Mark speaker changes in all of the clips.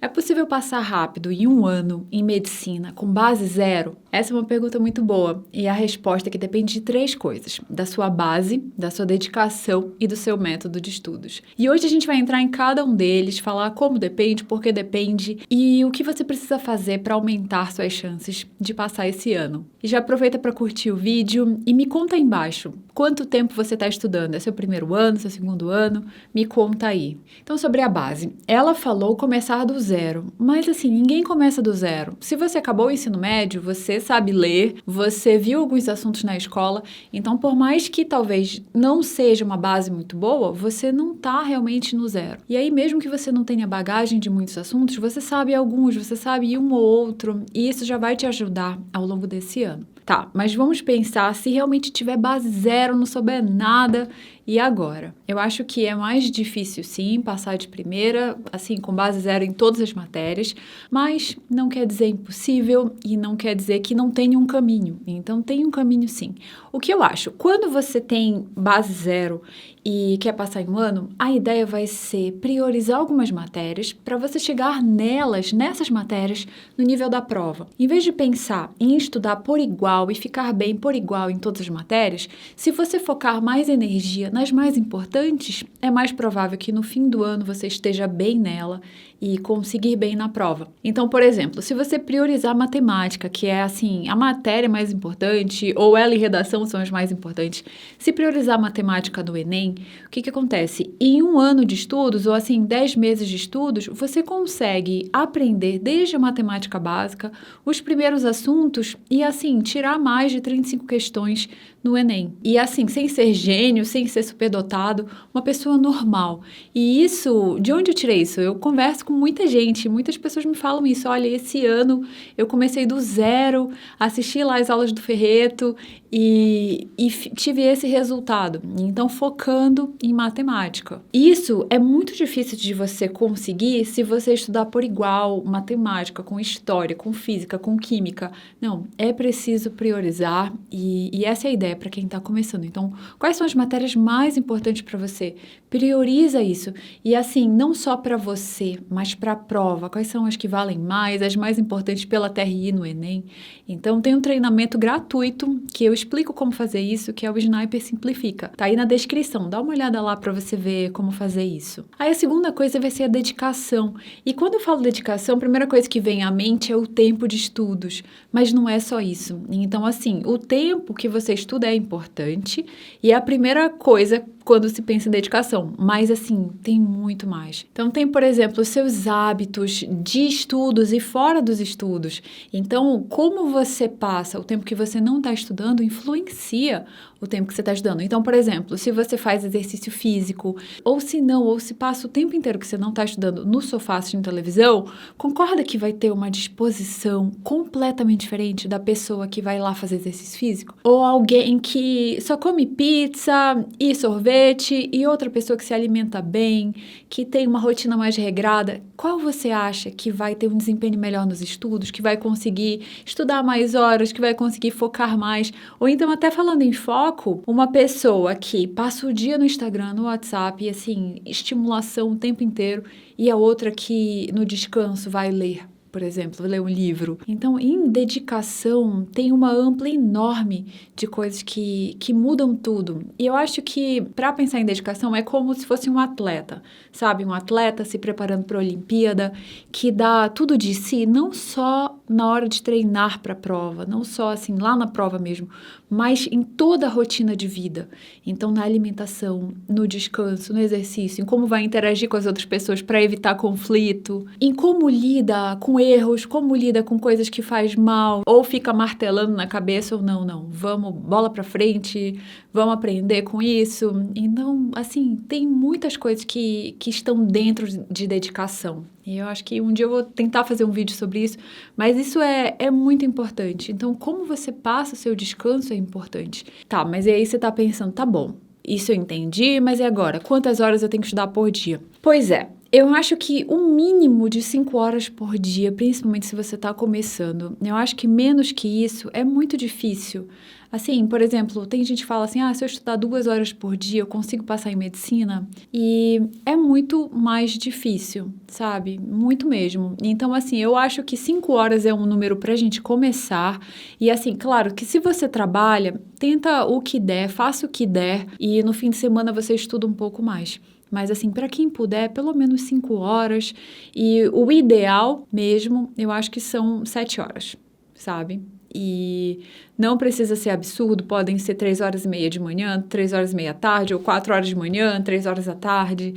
Speaker 1: É possível passar rápido em um ano em medicina com base zero? Essa é uma pergunta muito boa e a resposta é que depende de 3 coisas: da sua base, da sua dedicação e do seu método de estudos. E hoje a gente vai entrar em cada um deles, falar como depende, por que depende e o que você precisa fazer para aumentar suas chances de passar esse ano. E já aproveita para curtir o vídeo e me conta aí embaixo quanto tempo você está estudando. É seu primeiro ano, seu segundo ano? Me conta aí. Então, sobre a base, ela falou começar do zero, mas assim, ninguém começa do zero. Se você acabou o ensino médio, você sabe ler, você viu alguns assuntos na escola, então por mais que talvez não seja uma base muito boa, você não está realmente no zero. E aí, mesmo que você não tenha bagagem de muitos assuntos, você sabe alguns, você sabe um ou outro, e isso já vai te ajudar ao longo desse ano. Tá, mas vamos pensar se realmente tiver base zero, não souber nada, e agora? Eu acho que é mais difícil, sim, passar de primeira, assim, com base zero em todas as matérias, mas não quer dizer impossível e não quer dizer que não tenha um caminho. Então, tem um caminho, sim. O que eu acho? Quando você tem base zero e quer passar em um ano, a ideia vai ser priorizar algumas matérias para você chegar nessas matérias, no nível da prova. Em vez de pensar em estudar por igual e ficar bem por igual em todas as matérias, se você focar mais energia nas mais importantes, é mais provável que no fim do ano você esteja bem nela e conseguir bem na prova. Então, por exemplo, se você priorizar matemática, que é assim, a matéria mais importante, ou ela e redação são as mais importantes, se priorizar matemática no Enem, o que acontece? Em um ano de estudos, ou assim, 10 meses de estudos, você consegue aprender desde a matemática básica, os primeiros assuntos e assim, tirar mais de 35 questões no Enem. E assim, sem ser gênio, sem ser superdotado, uma pessoa normal. E isso, de onde eu tirei isso? Eu converso com muita gente, muitas pessoas me falam isso. Olha, esse ano eu comecei do zero, assisti lá as aulas do Ferreto e tive esse resultado. Então, focando em matemática. Isso é muito difícil de você conseguir se você estudar por igual matemática, com história, com física, com química. Não, é preciso priorizar e essa é a ideia para quem está começando. Então, quais são as matérias mais importantes para você? Prioriza isso. E assim, não só para você, mas para a prova. Quais são as que valem mais, as mais importantes pela TRI no Enem? Então, tem um treinamento gratuito que eu explico como fazer isso, que é o Sniper Simplifica. Tá aí na descrição, dá uma olhada lá para você ver como fazer isso. Aí a segunda coisa vai ser a dedicação. E quando eu falo dedicação, a primeira coisa que vem à mente é o tempo de estudos, mas não é só isso. Então, assim, o tempo que você estuda é importante e é a primeira coisa quando se pensa em dedicação, mas assim, tem muito mais. Então tem, por exemplo, os seus hábitos de estudos e fora dos estudos. Então, como você passa o tempo que você não está estudando influencia o tempo que você está estudando. Então, por exemplo, se você faz exercício físico, ou se não, ou se passa o tempo inteiro que você não está estudando no sofá assistindo televisão, concorda que vai ter uma disposição completamente diferente da pessoa que vai lá fazer exercício físico? Ou alguém que só come pizza e sorvete e outra pessoa que se alimenta bem, que tem uma rotina mais regrada? Qual você acha que vai ter um desempenho melhor nos estudos, que vai conseguir estudar mais horas, que vai conseguir focar mais? Ou então, até falando em foco, uma pessoa que passa o dia no Instagram, no WhatsApp, e assim, estimulação o tempo inteiro, e a outra que no descanso vai ler, por exemplo, ler um livro. Então, em dedicação, tem uma ampla enorme de coisas que mudam tudo. E eu acho que, para pensar em dedicação, é como se fosse um atleta, sabe? Um atleta se preparando para a Olimpíada, que dá tudo de si, não só na hora de treinar para a prova, não só assim, lá na prova mesmo, mas em toda a rotina de vida. Então, na alimentação, no descanso, no exercício, em como vai interagir com as outras pessoas para evitar conflito, em como lida com erros, como lida com coisas que faz mal, ou fica martelando na cabeça, ou não, vamos, bola pra frente, vamos aprender com isso. Então, assim, tem muitas coisas que estão dentro de dedicação. E eu acho que um dia eu vou tentar fazer um vídeo sobre isso, mas isso é muito importante. Então, como você passa o seu descanso é importante. Tá, mas e aí você tá pensando, tá bom, isso eu entendi, mas e agora? Quantas horas eu tenho que estudar por dia? Pois é, Eu acho que o mínimo de 5 horas por dia, principalmente se você está começando, eu acho que menos que isso é muito difícil. Assim, por exemplo, tem gente que fala assim, se eu estudar 2 horas por dia, eu consigo passar em medicina? E é muito mais difícil, sabe? Muito mesmo. Então, assim, eu acho que 5 horas é um número pra gente começar. E, assim, claro que se você trabalha, tenta o que der, faça o que der, e no fim de semana você estuda um pouco mais. Mas, assim, para quem puder, pelo menos 5 horas. E o ideal mesmo, eu acho que são 7 horas, sabe? E não precisa ser absurdo, podem ser 3h30 de manhã, 3h30 à tarde, ou 4 horas de manhã, 3 horas à tarde.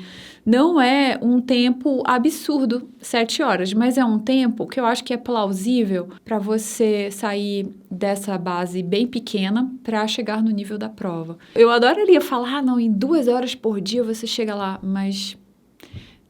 Speaker 1: Não é um tempo absurdo, 7 horas, mas é um tempo que eu acho que é plausível para você sair dessa base bem pequena para chegar no nível da prova. Eu adoraria falar, não, em 2 horas por dia você chega lá, mas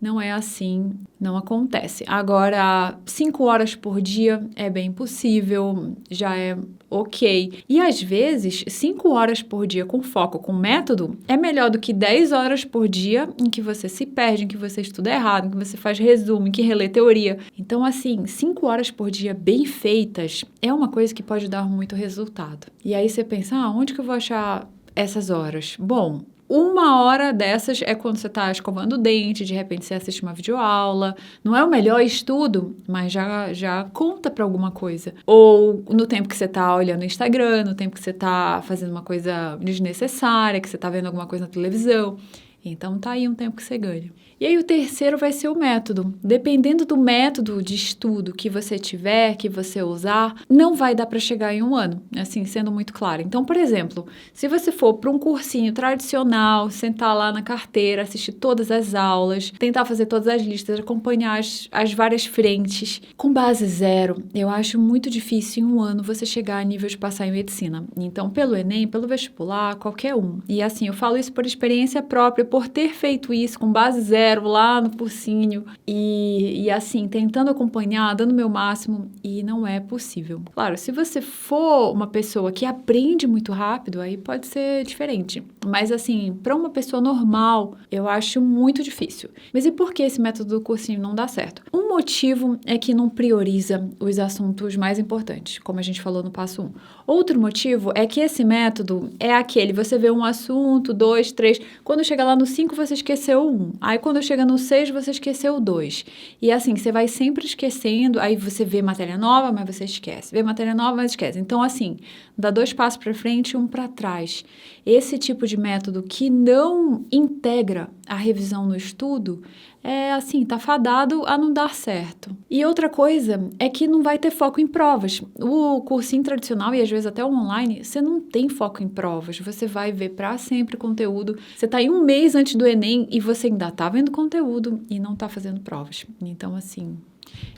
Speaker 1: não é assim, não acontece. Agora, 5 horas por dia é bem possível, já é ok. E às vezes, 5 horas por dia com foco, com método, é melhor do que 10 horas por dia em que você se perde, em que você estuda errado, em que você faz resumo, em que relê teoria. Então, assim, 5 horas por dia bem feitas é uma coisa que pode dar muito resultado. E aí você pensa, onde que eu vou achar essas horas? Bom, 1 hora dessas é quando você está escovando o dente, de repente você assiste uma videoaula. Não é o melhor estudo, mas já conta para alguma coisa. Ou no tempo que você está olhando o Instagram, no tempo que você está fazendo uma coisa desnecessária, que você está vendo alguma coisa na televisão. Então, tá aí um tempo que você ganha. E aí, o terceiro vai ser o método. Dependendo do método de estudo que você tiver, que você usar, não vai dar para chegar em 1 ano, assim, sendo muito claro. Então, por exemplo, se você for para um cursinho tradicional, sentar lá na carteira, assistir todas as aulas, tentar fazer todas as listas, acompanhar as várias frentes, com base zero, eu acho muito difícil em 1 ano você chegar a nível de passar em medicina. Então, pelo Enem, pelo vestibular, qualquer um. E assim, eu falo isso por experiência própria, por ter feito isso com base zero lá no cursinho e assim, tentando acompanhar, dando o meu máximo, e não é possível. Claro, se você for uma pessoa que aprende muito rápido, aí pode ser diferente. Mas assim, para uma pessoa normal, eu acho muito difícil. Mas e por que esse método do cursinho não dá certo? Um motivo é que não prioriza os assuntos mais importantes, como a gente falou no passo 1. Outro motivo é que esse método é aquele, você vê um assunto, 2, 3, quando chega lá no 5 você esqueceu 1, aí quando chega no 6 você esqueceu 2. E assim, você vai sempre esquecendo, aí você vê matéria nova, mas você esquece, vê matéria nova, mas esquece. Então assim, dá 2 passos para frente e 1 para trás. Esse tipo de método que não integra a revisão no estudo é assim, tá fadado a não dar certo. E outra coisa é que não vai ter foco em provas. O cursinho tradicional e às vezes até o online, você não tem foco em provas. Você vai ver para sempre conteúdo. Você tá em 1 mês antes do Enem e você ainda tá vendo conteúdo e não tá fazendo provas. Então, assim,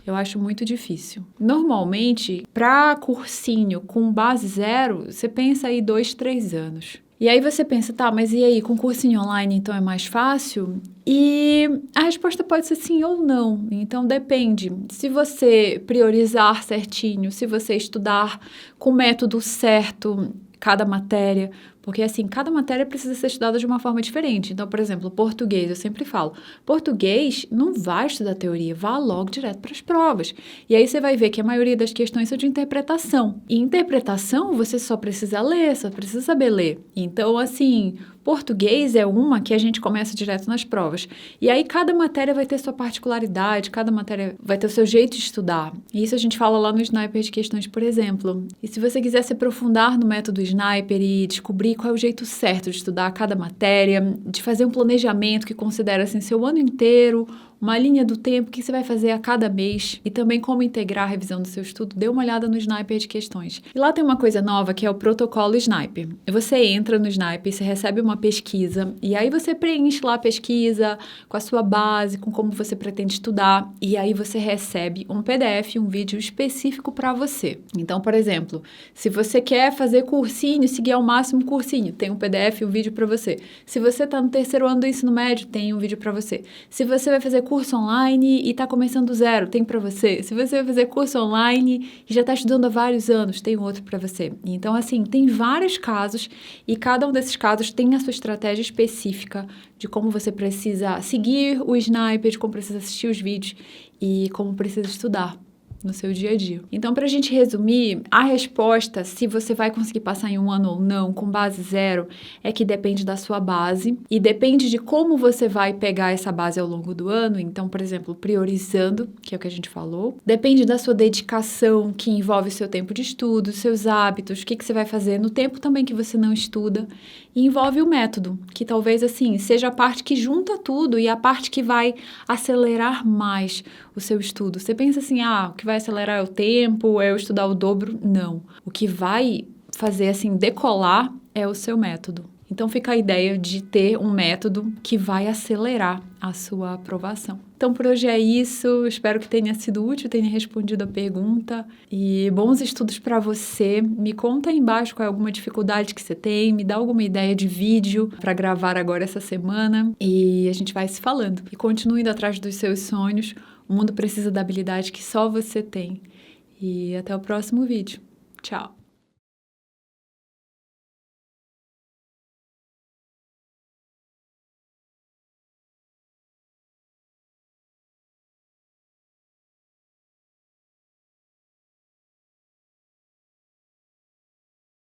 Speaker 1: eu acho muito difícil. Normalmente, para cursinho com base zero, você pensa aí 2, 3 anos. E aí você pensa, tá, mas e aí, com cursinho online então é mais fácil? E a resposta pode ser sim ou não. Então depende. Se você priorizar certinho, se você estudar com o método certo, cada matéria, porque assim, cada matéria precisa ser estudada de uma forma diferente. Então, por exemplo, português, eu sempre falo, português não vai estudar teoria, vá logo direto para as provas. E aí você vai ver que a maioria das questões são de interpretação. E interpretação você só precisa ler, só precisa saber ler. Então, assim, português é uma que a gente começa direto nas provas. E aí cada matéria vai ter sua particularidade, cada matéria vai ter o seu jeito de estudar. E isso a gente fala lá no Sniper de Questões, por exemplo. E se você quiser se aprofundar no método Sniper e descobrir qual é o jeito certo de estudar cada matéria, de fazer um planejamento que considera assim, seu ano inteiro, uma linha do tempo que você vai fazer a cada mês e também como integrar a revisão do seu estudo, dê uma olhada no Sniper de Questões. E lá tem uma coisa nova que é o protocolo Sniper. Você entra no Sniper, você recebe uma pesquisa e aí você preenche lá a pesquisa com a sua base, com como você pretende estudar e aí você recebe um PDF, um vídeo específico para você. Então, por exemplo, se você quer fazer cursinho, seguir ao máximo cursinho, tem um PDF, um vídeo para você. Se você está no 3º ano do ensino médio, tem um vídeo para você. Se você vai fazer curso online e está começando do zero, tem para você. Se você vai fazer curso online e já está estudando há vários anos, tem outro para você. Então, assim, tem vários casos e cada um desses casos tem a sua estratégia específica de como você precisa seguir o sniper, de como precisa assistir os vídeos e como precisa estudar no seu dia a dia. Então, para a gente resumir, a resposta, se você vai conseguir passar em um ano ou não, com base zero, é que depende da sua base e depende de como você vai pegar essa base ao longo do ano. Então, por exemplo, priorizando, que é o que a gente falou. Depende da sua dedicação, que envolve o seu tempo de estudo, seus hábitos, o que você vai fazer no tempo também que você não estuda. E envolve o método, que talvez, assim, seja a parte que junta tudo e a parte que vai acelerar mais o seu estudo. Você pensa assim, o que vai acelerar é o tempo, é eu estudar o dobro? Não. O que vai fazer, assim, decolar é o seu método. Então, fica a ideia de ter um método que vai acelerar a sua aprovação. Então, por hoje é isso. Espero que tenha sido útil, tenha respondido a pergunta. E bons estudos para você. Me conta aí embaixo qual é alguma dificuldade que você tem. Me dá alguma ideia de vídeo para gravar agora essa semana. E a gente vai se falando. E continue indo atrás dos seus sonhos. O mundo precisa da habilidade que só você tem. E até o próximo vídeo. Tchau!